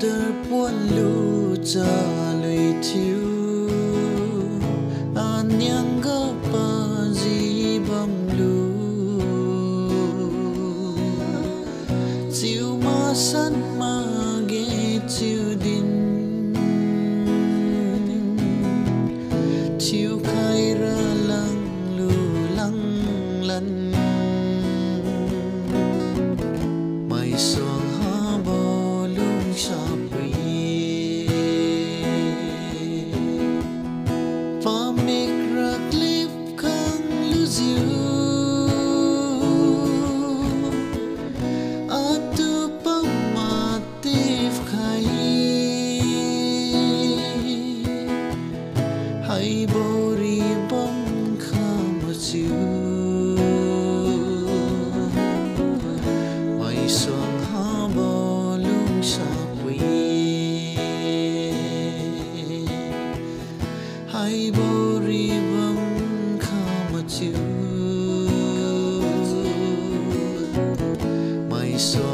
tơ buồn lu cha lụy thiếu an nhang gấp ba gì bằng lu chiều mà sân mà ghé chiều din chiều khai ra lăng lu lăng lăn mày xoang ha bò lung sa bì pha mê rạc lip khang lu diu atu pa ma tif khai hay bori bom kha ma chiu xoang ha bò lung sa quỳ hay bồ ri vắng kha mà chiu mày xoang